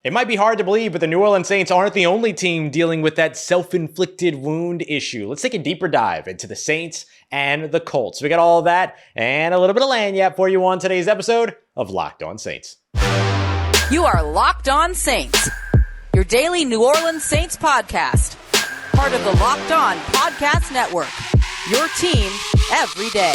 It might be hard to believe, but the New Orleans Saints aren't the only team dealing with that self-inflicted wound issue. Let's take a deeper dive into the Saints and the Colts. We got all of that and a little bit of lagniappe for you on today's episode of Locked On Saints. You are Locked On Saints, your daily New Orleans Saints podcast. Part of the Locked On Podcast Network, your team every day.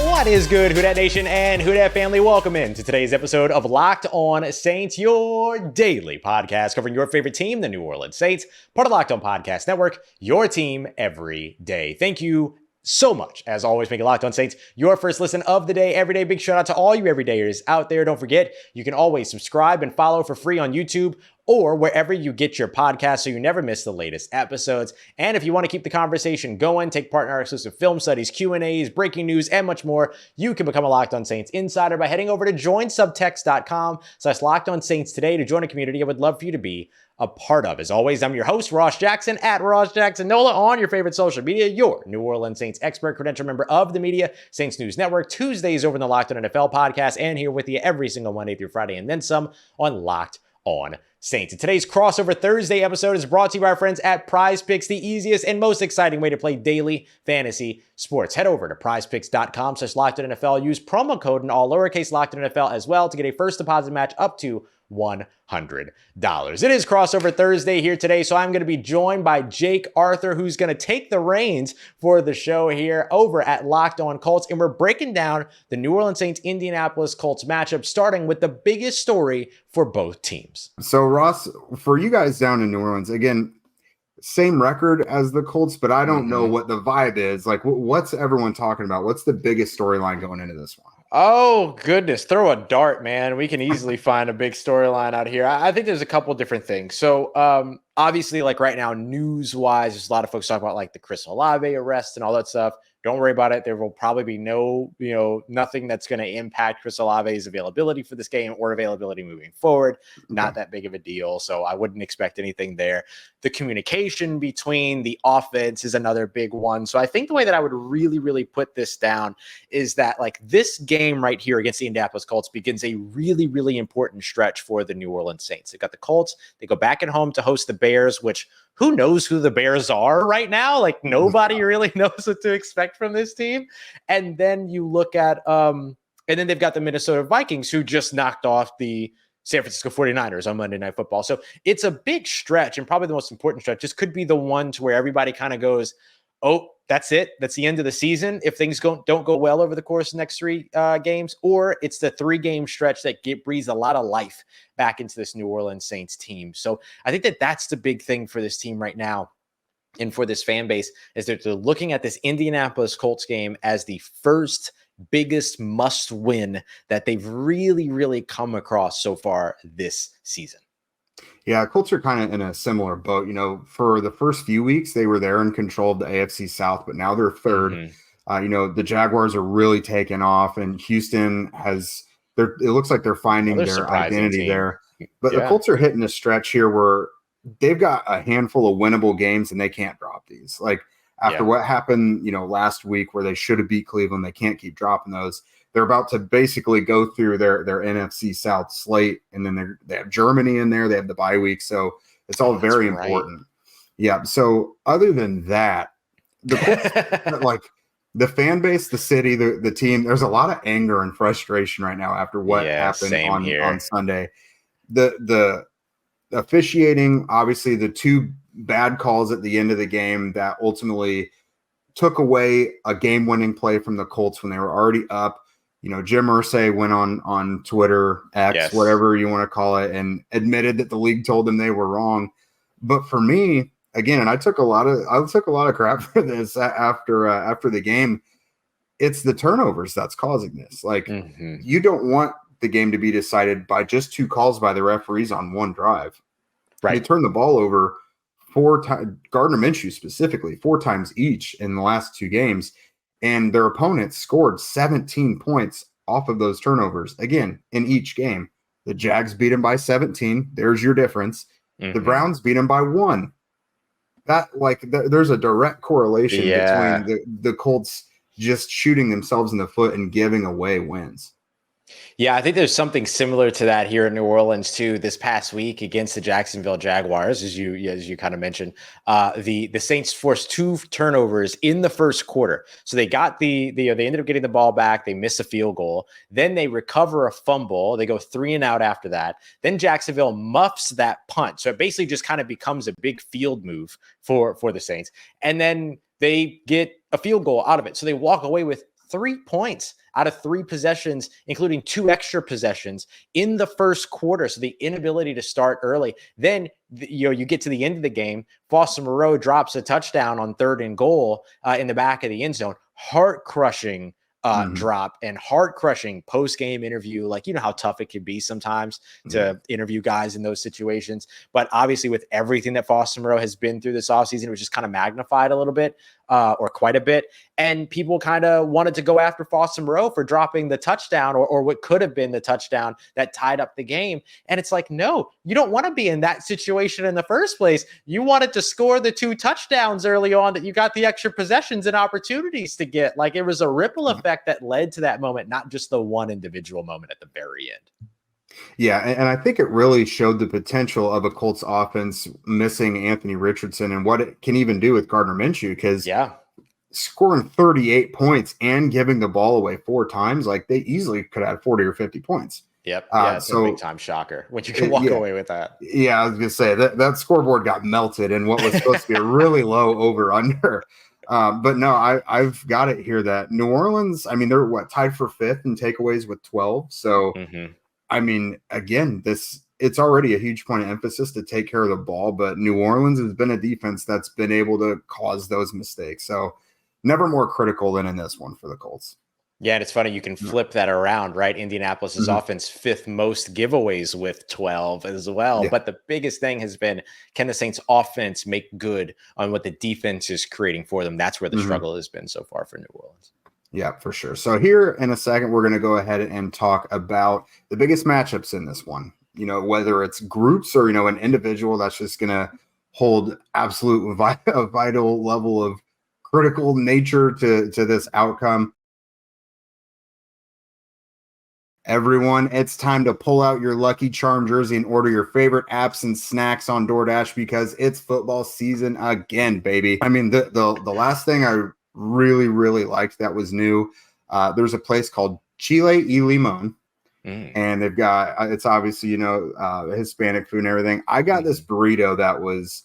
What is good, Who Dat Nation and Who Dat family? Welcome in to today's episode of Locked On Saints, your daily podcast covering your favorite team, the New Orleans Saints, part of Locked On Podcast Network, your team every day. Thank you so much, as always, making Locked On Saints your first listen of the day, every day. Big shout out to all you everydayers out there. Don't forget, you can always subscribe and follow for free on YouTube or wherever you get your podcasts so you never miss the latest episodes. And if you want to keep the conversation going, take part in our exclusive film studies, Q&As, breaking news, and much more, you can become a Locked On Saints insider by heading over to joinsubtext.com/LockedOnSaints today to join a community I would love for you to be a part of. As always, I'm your host, Ross Jackson, at Ross Jackson Nola on your favorite social media, your New Orleans Saints expert, credential member of the media, Saints News Network, Tuesdays over in the Locked On NFL podcast, and here with you every single Monday through Friday, and then some on Locked On Saints. And today's crossover Thursday episode is brought to you by our friends at Prize Picks, the easiest and most exciting way to play daily fantasy sports. Head over to prizepicks.com/LockedOnNFL. Use promo code in all lowercase LockedOnNFL as well to get a first deposit match up to $100. It is crossover Thursday here today, so I'm going to be joined by Jake Arthur, who's going to take the reins for the show here over at Locked On Colts, and we're breaking down the New Orleans Saints Indianapolis Colts matchup, starting with the biggest story for both teams. So Ross, for you guys down in New Orleans, again, same record as the Colts, but I don't know what the vibe is. Like, what's everyone talking about? What's the biggest storyline going into this one? Oh, goodness. Throw a dart, man. We can easily find a big storyline out here. I think there's a couple different things. So, obviously, like right now, news-wise, there's a lot of folks talking about like the Chris Olave arrest and all that stuff. Don't worry about it. There will probably be nothing that's going to impact Chris Olave's availability for this game or availability moving forward. Not that big of a deal. So I wouldn't expect anything there. The communication between the offense is another big one. So I think the way that I would really, really put this down is that like this game right here against the Indianapolis Colts begins a really, really important stretch for the New Orleans Saints. They've got the Colts. They go back at home to host the Bears, which who knows who the Bears are right now? Like nobody really knows what to expect from this team. And then you look at, and then they've got the Minnesota Vikings who just knocked off the San Francisco 49ers on Monday Night Football. So it's a big stretch, and probably the most important stretch. This could be the one to where everybody kind of goes, oh, that's it. That's the end of the season if things don't go well over the course of the next three games, or it's the 3-game stretch that breathes a lot of life back into this New Orleans Saints team. So I think that that's the big thing for this team right now and for this fan base is that they're looking at this Indianapolis Colts game as the first biggest must win that they've really, really come across so far this season. Yeah, Colts are kind of in a similar boat. You know, for the first few weeks, they were there in control of the AFC South, but now they're third. The Jaguars are really taking off, and Houston it looks like they're finding their identity there. But the Colts are hitting a stretch here where they've got a handful of winnable games, and they can't drop these. Like after what happened, last week where they should have beat Cleveland, they can't keep dropping those. They're about to basically go through their NFC South slate, and then they have Germany in there. They have the bye week, so it's all very important. Yeah. So other than that, like the fan base, the city, the team, there's a lot of anger and frustration right now after what happened on Sunday. The officiating, obviously, the two bad calls at the end of the game that ultimately took away a game-winning play from the Colts when they were already up. Jim Irsay went on Twitter, X, whatever you want to call it, and admitted that the league told them they were wrong. But for me, again, and I took a lot of crap for this after the game. It's the turnovers that's causing this. Like you don't want the game to be decided by just 2 calls by the referees on one drive. Right. They turned the ball over 4 times, Gardner Minshew specifically, 4 times each in the last 2 games. And their opponents scored 17 points off of those turnovers, again, in each game. The Jags beat them by 17. There's your difference. The Browns beat them by 1. there's a direct correlation Yeah. between the Colts just shooting themselves in the foot and giving away wins. Yeah, I think there's something similar to that here in New Orleans too. This past week against the Jacksonville Jaguars, as you kind of mentioned, the Saints forced 2 turnovers in the first quarter. So they got they ended up getting the ball back. They miss a field goal. Then they recover a fumble. They go 3 and out after that. Then Jacksonville muffs that punt. So it basically just kind of becomes a big field move for the Saints. And then they get a field goal out of it. So they walk away with 3 points out of 3 possessions, including 2 extra possessions in the first quarter. So the inability to start early. Then you get to the end of the game. Foster Moreau drops a touchdown on 3rd and goal in the back of the end zone. Heart-crushing drop and heart-crushing post-game interview. Like, you know how tough it can be sometimes to interview guys in those situations. But obviously with everything that Foster Moreau has been through this offseason, it was just kind of magnified a little bit or quite a bit. And people kind of wanted to go after Foster Moreau for dropping the touchdown or what could have been the touchdown that tied up the game. And it's like, no, you don't want to be in that situation in the first place. You wanted to score the 2 touchdowns early on that you got the extra possessions and opportunities to get. Like, it was a ripple effect that led to that moment, not just the one individual moment at the very end. Yeah, and I think it really showed the potential of a Colts offense missing Anthony Richardson and what it can even do with Gardner Minshew, because scoring 38 points and giving the ball away 4 times, like, they easily could have 40 or 50 points. Yep. Yeah, it's a big time shocker when you can walk away with that. Yeah, I was gonna say that scoreboard got melted in what was supposed to be a really low over under. But no, I've got it here that New Orleans, I mean, they're tied for 5th in takeaways with 12. So I mean, again, it's already a huge point of emphasis to take care of the ball, but New Orleans has been a defense that's been able to cause those mistakes. So never more critical than in this one for the Colts. Yeah, and it's funny, you can flip that around, right? Indianapolis's offense 5th most giveaways with 12 as well. But the biggest thing has been, can the Saints offense make good on what the defense is creating for them? That's where the struggle has been so far for New Orleans. Yeah, for sure. So here in a second, we're going to go ahead and talk about the biggest matchups in this one. You know, whether it's groups or, an individual that's just going to hold absolute vital level of critical nature to this outcome. Everyone, it's time to pull out your Lucky Charm jersey and order your favorite apps and snacks on DoorDash because it's football season again, baby. I mean, the last thing I really, really liked that was new, there's a place called Chile y Limon, and they've got, it's obviously, Hispanic food and everything. I got this burrito that was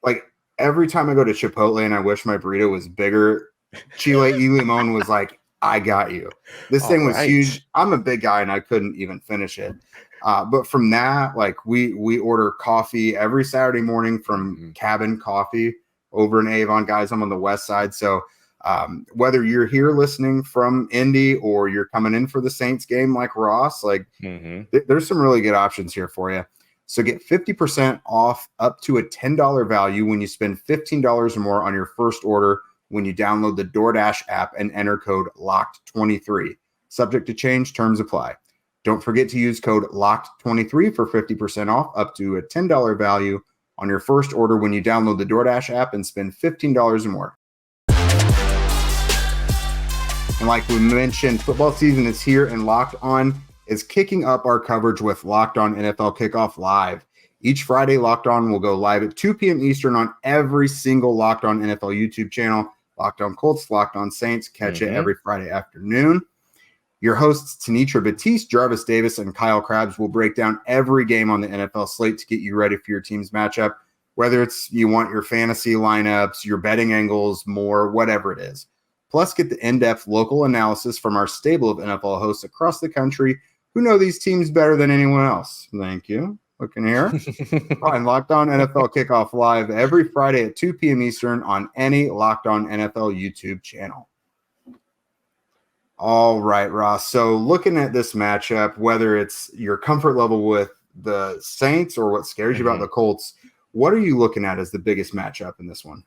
like, every time I go to Chipotle and I wish my burrito was bigger, Chile y Limon was like, I got you. This thing was huge. I'm a big guy and I couldn't even finish it. But from that, like, we order coffee every Saturday morning from Cabin Coffee over in Avon. Guys, I'm on the west side. So whether you're here listening from Indy or you're coming in for the Saints game like Ross, like there's some really good options here for you. So get 50% off up to a $10 value when you spend $15 or more on your first order when you download the DoorDash app and enter code LOCKED23. Subject to change, terms apply. Don't forget to use code LOCKED23 for 50% off up to a $10 value on your first order when you download the DoorDash app and spend $15 or more. And like we mentioned, football season is here and Locked On is kicking up our coverage with Locked On NFL Kickoff Live. Each Friday, Locked On will go live at 2 p.m. Eastern on every single Locked On NFL YouTube channel. Locked On Colts, Locked On Saints. Catch it every Friday afternoon. Your hosts, Tanitra Batiste, Jarvis Davis, and Kyle Krabs will break down every game on the NFL slate to get you ready for your team's matchup, whether it's you want your fantasy lineups, your betting angles, more, whatever it is. Plus, get the in-depth local analysis from our stable of NFL hosts across the country who know these teams better than anyone else. Thank you. Looking here. Find Locked On NFL Kickoff Live every Friday at 2 p.m. Eastern on any Locked On NFL YouTube channel. All right, Ross. So looking at this matchup, whether it's your comfort level with the Saints or what scares you about the Colts, what are you looking at as the biggest matchup in this one?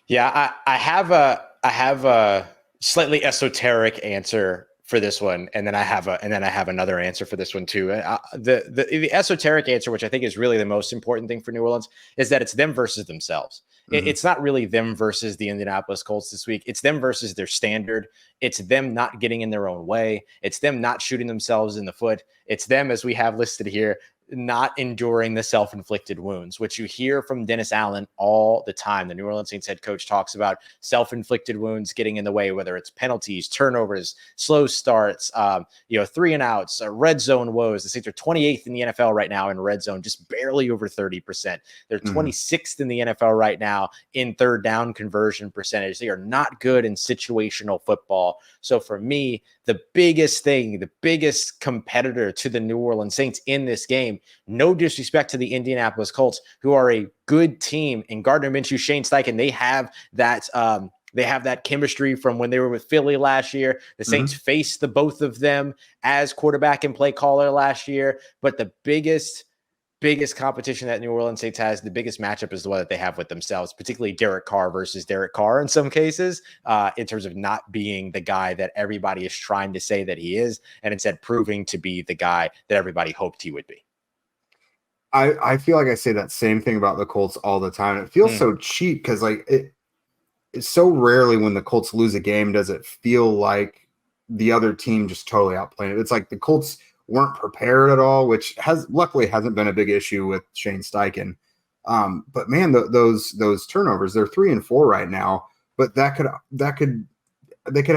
Yeah, I have a slightly esoteric answer for this one, and then I have another answer for this one too. The esoteric answer, which I think is really the most important thing for New Orleans, is that it's them versus themselves. It's not really them versus the Indianapolis Colts this week. It's them versus their standard. It's them not getting in their own way. It's them not shooting themselves in the foot. It's them, as we have listed here, not enduring the self-inflicted wounds, which you hear from Dennis Allen all the time. The New Orleans Saints head coach talks about self-inflicted wounds getting in the way, whether it's penalties, turnovers, slow starts, 3 and outs, red zone woes. The Saints are 28th in the NFL right now in red zone, just barely over 30%. They're 26th in the NFL right now in third down conversion percentage. They are not good in situational football. So for me, the biggest competitor to the New Orleans Saints in this game, no disrespect to the Indianapolis Colts, who are a good team, and Gardner Minshew, Shane Steichen, they have that chemistry from when they were with Philly last year. The Saints faced the both of them as quarterback and play caller last year, but the biggest competition that New Orleans Saints has, the biggest matchup is the one that they have with themselves, particularly Derek Carr versus Derek Carr in some cases, in terms of not being the guy that everybody is trying to say that he is, and instead proving to be the guy that everybody hoped he would be. I feel like I say that same thing about the Colts all the time. It feels so cheap because it's so rarely when the Colts lose a game does it feel like the other team just totally outplayed it. It's like the Colts weren't prepared at all, which luckily hasn't been a big issue with Shane Steichen. But man, those turnovers, they're 3 and 4 right now, but they could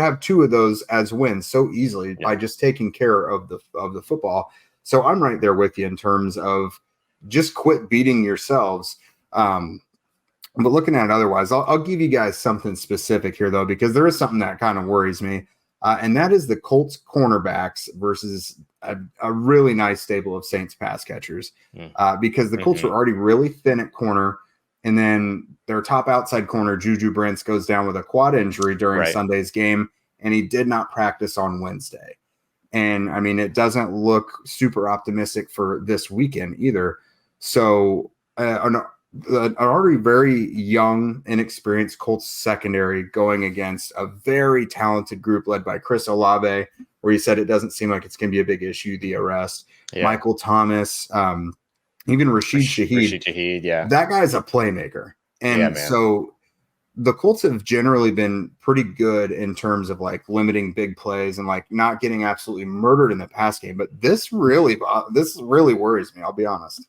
have 2 of those as wins so easily by just taking care of the football. So I'm right there with you in terms of just quit beating yourselves. But looking at it otherwise, I'll give you guys something specific here though, because there is something that kind of worries me. And that is the Colts cornerbacks versus a really nice stable of Saints pass catchers, because the Colts were already really thin at corner, and then their top outside corner, Juju Brents, goes down with a quad injury during Sunday's game, and he did not practice on Wednesday. And, I mean, it doesn't look super optimistic for this weekend either. So an already very young, inexperienced Colts secondary going against a very talented group led by Chris Olave, where he said it doesn't seem like it's going to be a big issue, the arrest. Michael Thomas, even Rashid Shaheed. That guy's a playmaker. And so the Colts have generally been pretty good in terms of like limiting big plays and like not getting absolutely murdered in the pass game. But this really worries me, I'll be honest.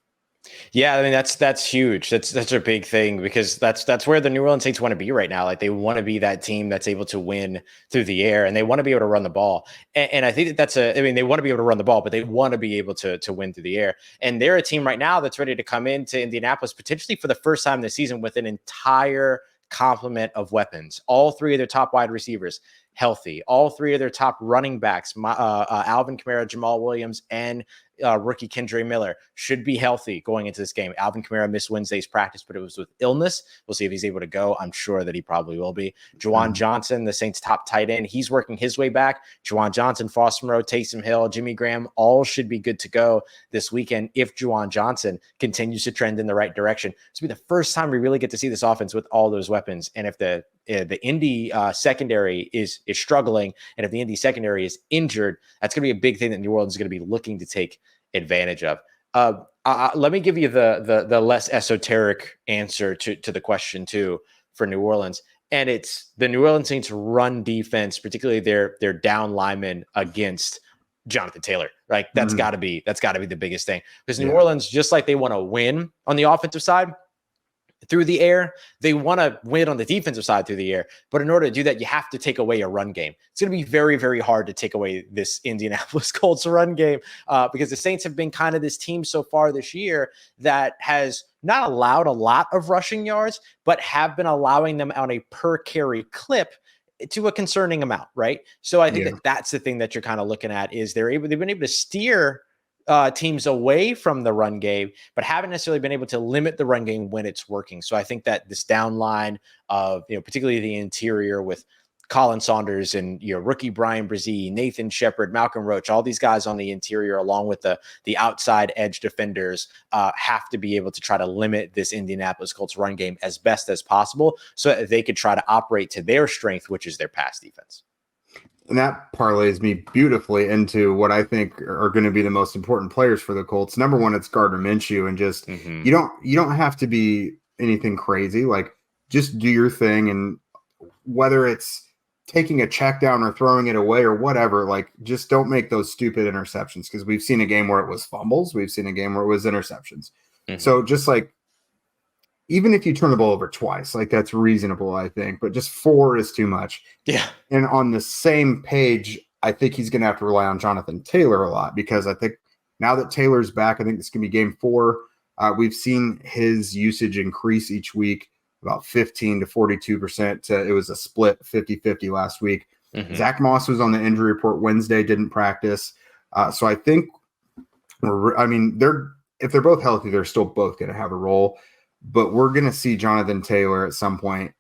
Yeah, I mean that's huge. That's a big thing, because that's where the New Orleans Saints want to be right now. Like, they want to be that team that's able to win through the air, and they want to be able to run the ball. And I think they want to be able to run the ball, but they want to be able to win through the air. And they're a team right now that's ready to come into Indianapolis potentially for the first time this season with an entire complement of weapons. All 3 of their top wide receivers healthy. All 3 of their top running backs, Alvin Kamara, Jamal Williams, and rookie Kendre Miller, should be healthy going into this game. Alvin Kamara missed Wednesday's practice, but it was with illness. We'll see if he's able to go. I'm sure that he probably will be. Juwan Johnson, the Saints' top tight end, he's working his way back. Juwan Johnson, Foster Moreau, Taysom Hill, Jimmy Graham, all should be good to go this weekend if Juwan Johnson continues to trend in the right direction. This will be the first time we really get to see this offense with all those weapons. And if the Indy secondary is struggling, and if the Indy secondary is injured, that's going to be a big thing that New Orleans is going to be looking to take advantage of. Let me give you the less esoteric answer to the question too for New Orleans, and it's the New Orleans Saints run defense, particularly their down linemen against Jonathan Taylor. Right, that's got to be the biggest thing, because New Orleans, just like they want to win on the offensive side through the air, they want to win on the defensive side through the air. But in order to do that, you have to take away a run game. It's going to be very, very hard to take away this Indianapolis Colts run game, because the Saints have been kind of this team so far this year that has not allowed a lot of rushing yards, but have been allowing them on a per carry clip to a concerning amount, right? So I think that's the thing that you're kind of looking at, is they've been able to steer teams away from the run game, but haven't necessarily been able to limit the run game when it's working. So I think that this down line of, particularly the interior with Colin Saunders and rookie Brian Brzee, Nathan Shepard, Malcolm Roach, all these guys on the interior, along with the outside edge defenders, have to be able to try to limit this Indianapolis Colts run game as best as possible, so that they could try to operate to their strength, which is their pass defense. And that parlays me beautifully into what I think are going to be the most important players for the Colts. Number one, it's Gardner Minshew, and just you don't have to be anything crazy. Like, just do your thing, and whether it's taking a check down or throwing it away or whatever, like, just don't make those stupid interceptions, because we've seen a game where it was fumbles, we've seen a game where it was interceptions. So just like, even if you turn the ball over twice, like, that's reasonable, I think, but just 4 is too much. Yeah. And on the same page, I think he's going to have to rely on Jonathan Taylor a lot, because I think now that Taylor's back, I think this can be game 4. We've seen his usage increase each week, about 15 to 42%. It was a split 50-50 last week. Zach Moss was on the injury report Wednesday, didn't practice. So I think, if they're both healthy, they're still both going to have a role. But we're going to see Jonathan Taylor at some point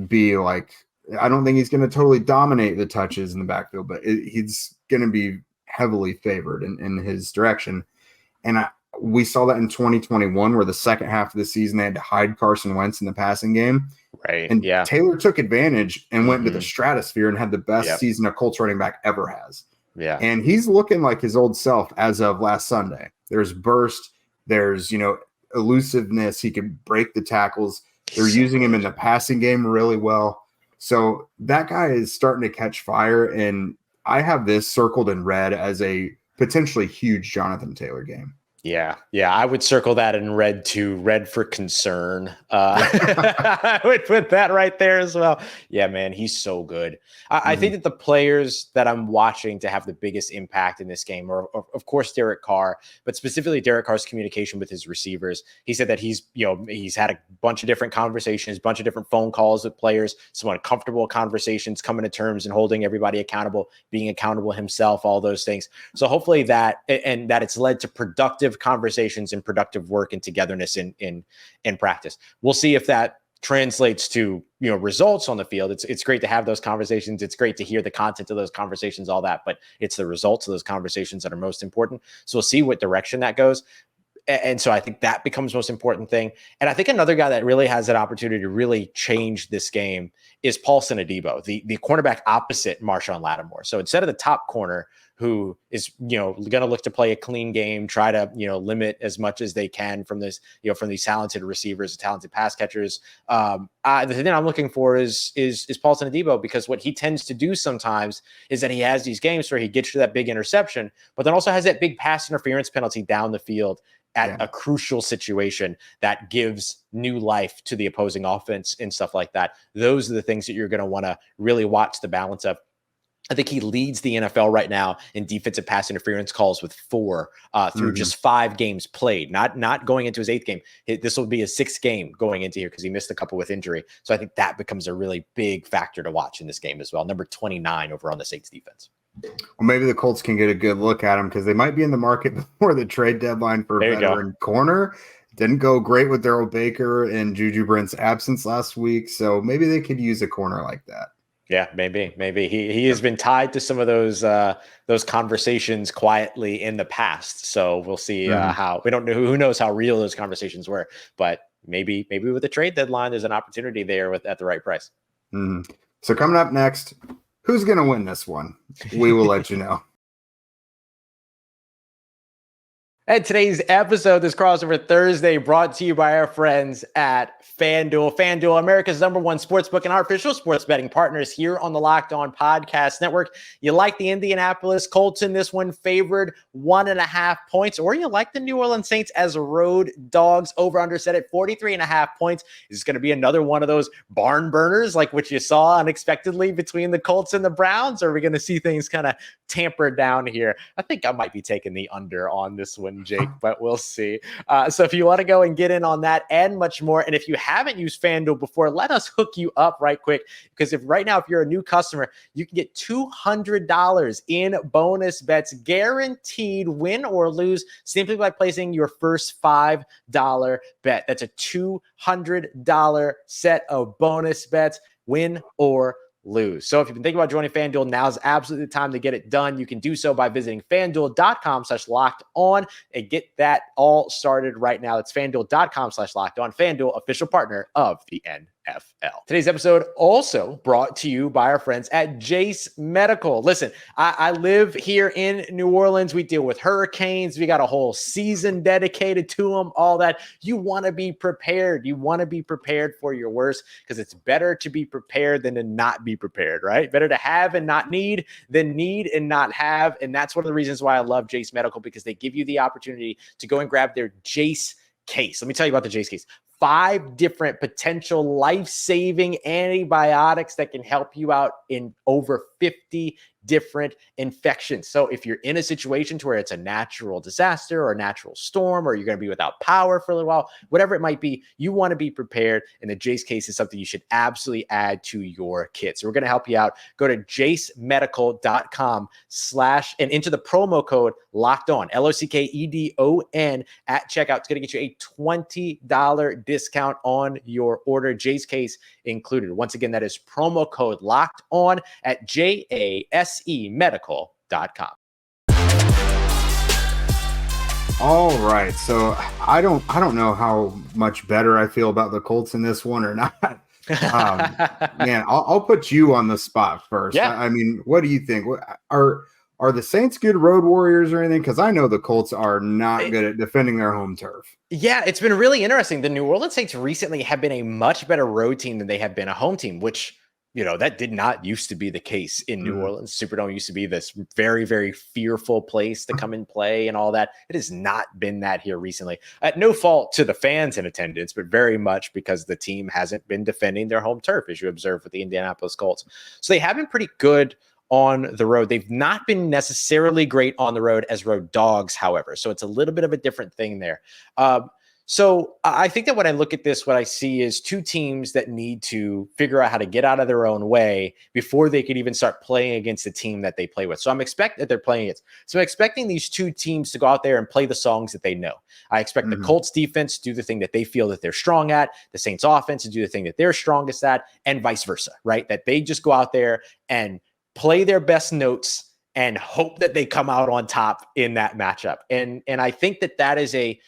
be like, I don't think he's going to totally dominate the touches in the backfield, but he's going to be heavily favored in his direction. And we saw that in 2021, where the second half of the season, they had to hide Carson Wentz in the passing game. Right. And Taylor took advantage and went into the stratosphere and had the best season a Colts running back ever has. Yeah. And he's looking like his old self as of last Sunday. There's burst. There's, elusiveness. He can break the tackles. They're using him in the passing game really well. So that guy is starting to catch fire, and I have this circled in red as a potentially huge Jonathan Taylor game. Yeah, I would circle that in red too. Red for concern. I would put that right there as well. Yeah, man, he's so good. I think that the players that I'm watching to have the biggest impact in this game are, of course, Derek Carr, but specifically Derek Carr's communication with his receivers. He said that he's had a bunch of different conversations, a bunch of different phone calls with players, some uncomfortable conversations, coming to terms and holding everybody accountable, being accountable himself, all those things. So hopefully that it's led to productive conversations and productive work and togetherness in practice. We'll see if that translates to results on the field. It's great to have those conversations. It's great to hear the content of those conversations, all that, but it's the results of those conversations that are most important. So we'll see what direction that goes. And so I think that becomes the most important thing. And I think another guy that really has that opportunity to really change this game is Paulson Adebo, the cornerback opposite Marshawn Lattimore. So instead of the top corner, who is, going to look to play a clean game, try to, limit as much as they can from this, from these talented receivers, talented pass catchers. The thing I'm looking for is Paulson Adebo, because what he tends to do sometimes is that he has these games where he gets to that big interception, but then also has that big pass interference penalty down the field at a crucial situation that gives new life to the opposing offense and stuff like that. Those are the things that you're going to want to really watch the balance of. I think he leads the NFL right now in defensive pass interference calls with 4 through just 5 games played, not going into his 8th game. This will be his 6th game going into here because he missed a couple with injury. So I think that becomes a really big factor to watch in this game as well. Number 29 over on the Saints defense. Well, maybe the Colts can get a good look at him, because they might be in the market before the trade deadline for a veteran corner. Didn't go great with Darrell Baker and Juju Brent's absence last week, so maybe they could use a corner like that. Yeah, maybe he has been tied to some of those conversations quietly in the past. So we'll see how. We don't know, who knows how real those conversations were, but maybe with the trade deadline, there's an opportunity there at the right price. So coming up next, who's going to win this one? We will let you know. And today's episode, this crossover Thursday, brought to you by our friends at FanDuel. FanDuel, America's #1 sportsbook and our official sports betting partners here on the Locked On Podcast Network. You like the Indianapolis Colts in this one, favored 1.5 points, or you like the New Orleans Saints as road dogs, over under set at 43.5 points. Is this going to be another one of those barn burners like what you saw unexpectedly between the Colts and the Browns? Or are we going to see things kind of tampered down here? I think I might be taking the under on this one, Jake, but we'll see. So if you want to go and get in on that and much more, and if you haven't used FanDuel before, let us hook you up right quick, because if you're a new customer, you can get $200 in bonus bets, guaranteed win or lose, simply by placing your first $5 bet. That's a $200 set of bonus bets, win or lose. So if you've been thinking about joining FanDuel, now's absolutely the time to get it done. You can do so by visiting FanDuel.com/lockedon and get that all started right now. It's FanDuel.com/lockedon. FanDuel, official partner of the Today's episode also brought to you by our friends at Jase Medical. Listen, I live here in New Orleans. We deal with hurricanes. We got a whole season dedicated to them, all that. You want to be prepared. You want to be prepared for your worst, because it's better to be prepared than to not be prepared, right? Better to have and not need than need and not have. And that's one of the reasons why I love Jase Medical, because they give you the opportunity to go and grab their Jase case. Let me tell you about the Jase case. 5 different potential life-saving antibiotics that can help you out in over 50 different infections. So if you're in a situation to where it's a natural disaster or a natural storm, or you're going to be without power for a little while, whatever it might be, you want to be prepared. And the Jase case is something you should absolutely add to your kit. So we're going to help you out. Go to jasemedical.com/ and into the promo code LOCKEDON, LOCKEDON at checkout. It's going to get you a $20 discount on your order. Jase case included. Once again, that is promo code LOCKED ON at jasemedical.com. All right, so I don't know how much better I feel about the Colts in this one or not. Man, I'll put you on the spot first. Yeah. I mean, what do you think? Are the Saints good road warriors or anything? Because I know the Colts are not good at defending their home turf. Yeah, it's been really interesting. The New Orleans Saints recently have been a much better road team than they have been a home team, which, you know, that did not used to be the case in New Orleans. Superdome used to be this very, very fearful place to come and play and all that. It has not been that here recently. At no fault to the fans in attendance, but very much because the team hasn't been defending their home turf, as you observe with the Indianapolis Colts. So they have been pretty good on the road. They've not been necessarily great on the road as road dogs, however. So it's a little bit of a different thing there. So I think that when I look at this, what I see is 2 teams that need to figure out how to get out of their own way before they could even start playing against the team that they play with. So I'm expecting these 2 teams to go out there and play the songs that they know. I expect the Colts defense to do the thing that they feel that they're strong at, the Saints offense to do the thing that they're strongest at, and vice versa, right? That they just go out there and play their best notes and hope that they come out on top in that matchup. And I think that is a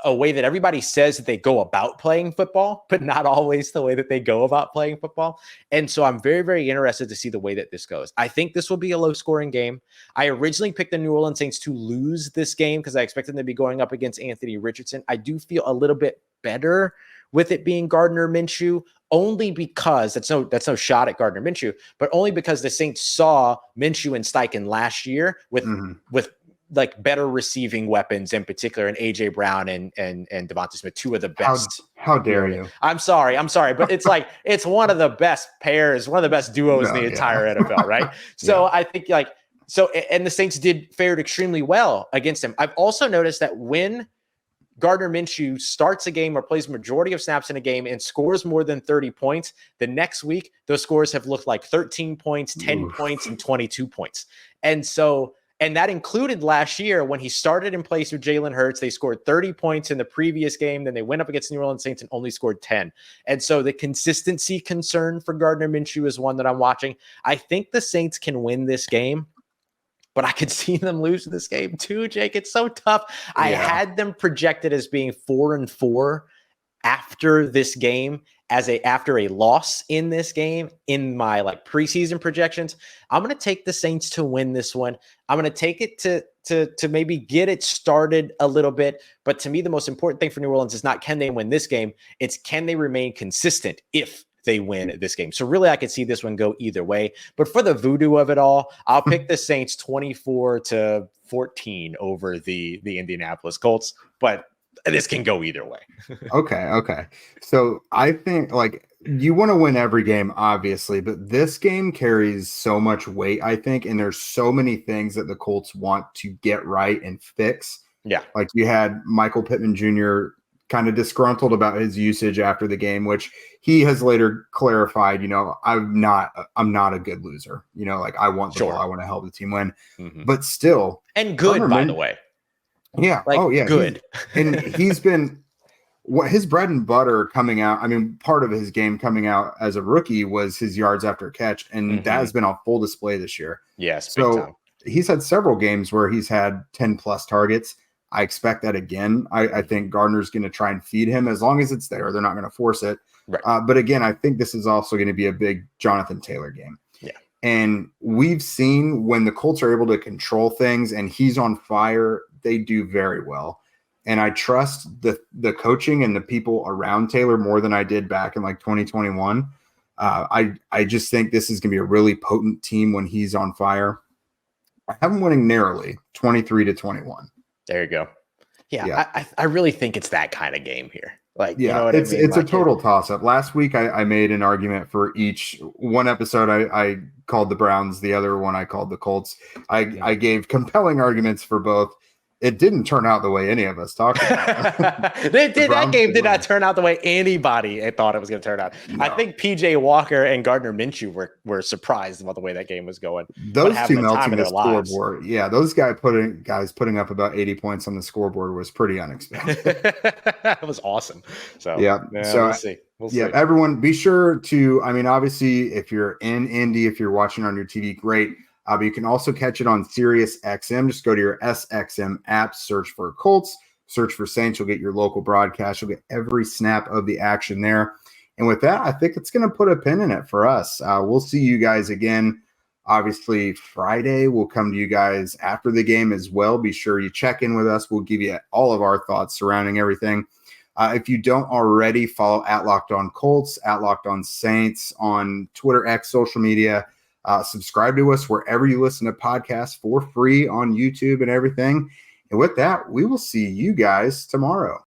way that everybody says that they go about playing football, but not always the way that they go about playing football. And so I'm very, very interested to see the way that this goes. I think this will be a low scoring game. I originally picked the New Orleans Saints to lose this game because I expected them to be going up against Anthony Richardson. I do feel a little bit better with it being Gardner Minshew, only because that's no shot at Gardner Minshew, but only because the Saints saw Minshew and Steichen last year with like better receiving weapons in particular, and AJ Brown and Devonta Smith, 2 of the best. How dare you? I'm sorry, but it's like it's one of the best pairs, one of the best duos in the entire NFL, right? So I think and the Saints fared extremely well against him. I've also noticed that when Gardner Minshew starts a game or plays majority of snaps in a game and scores more than 30 points, the next week, those scores have looked like 13 points, 10 points, and 22 points. And that included last year when he started in place of Jalen Hurts. They scored 30 points in the previous game. Then they went up against New Orleans Saints and only scored 10. And so the consistency concern for Gardner Minshew is one that I'm watching. I think the Saints can win this game, but I could see them lose this game too, Jake. It's so tough. Yeah. I had them projected as being 4-4 after this game, after a loss in this game in my preseason projections. I'm going to take the Saints to win this one. I'm going to take it to maybe get it started a little bit. But to me, the most important thing for New Orleans is not can they win this game. It's can they remain consistent if they win this game. So really, I could see this one go either way. But for the voodoo of it all, I'll pick the Saints 24-14 over the Indianapolis Colts. But this can go either way. Okay. So I think you want to win every game, obviously, but this game carries so much weight, I think, and there's so many things that the Colts want to get right and fix. Yeah. Like you had Michael Pittman Jr. kind of disgruntled about his usage after the game, which he has later clarified, I'm not a good loser. I want the ball. I want to help the team win. But still. And good, by the way. Yeah. Good. And he's been his bread and butter coming out. I mean, part of his game coming out as a rookie was his yards after catch. And that has been on full display this year. Yes. So he's had several games where he's had 10 plus targets. I expect that again. I think Gardner's going to try and feed him as long as it's there. They're not going to force it. Right. But again, I think this is also going to be a big Jonathan Taylor game. Yeah. And we've seen when the Colts are able to control things and he's on fire, they do very well. And I trust the coaching and the people around Taylor more than I did back in like 2021. I just think this is going to be a really potent team when he's on fire. I have them winning narrowly, 23-21. There you go. Yeah. I really think it's that kind of game here. Like, yeah, you know what it's I mean? It's a total toss up. Last week, I made an argument for each one episode. I called the Browns. The other one I called the Colts. I gave compelling arguments for both. It didn't turn out the way any of us talked about. That game did not turn out the way anybody thought it was going to turn out. No. I think PJ Walker and Gardner Minshew were surprised about the way that game was going. Those two melting the scoreboard. Yeah, those guys putting up about 80 points on the scoreboard was pretty unexpected. That was awesome. So we'll see. Everyone be sure to, obviously, if you're in Indy, if you're watching on your TV, great. But you can also catch it on Sirius XM. Just go to your SXM app, search for Colts, search for Saints. You'll get your local broadcast. You'll get every snap of the action there. And with that, I think it's going to put a pin in it for us. We'll see you guys again. Obviously, Friday, we'll come to you guys after the game as well. Be sure you check in with us. We'll give you all of our thoughts surrounding everything. If you don't already, follow @LockedOnColts, @LockedOnSaints on Twitter, X, social media. Subscribe to us wherever you listen to podcasts for free on YouTube and everything. And with that, we will see you guys tomorrow.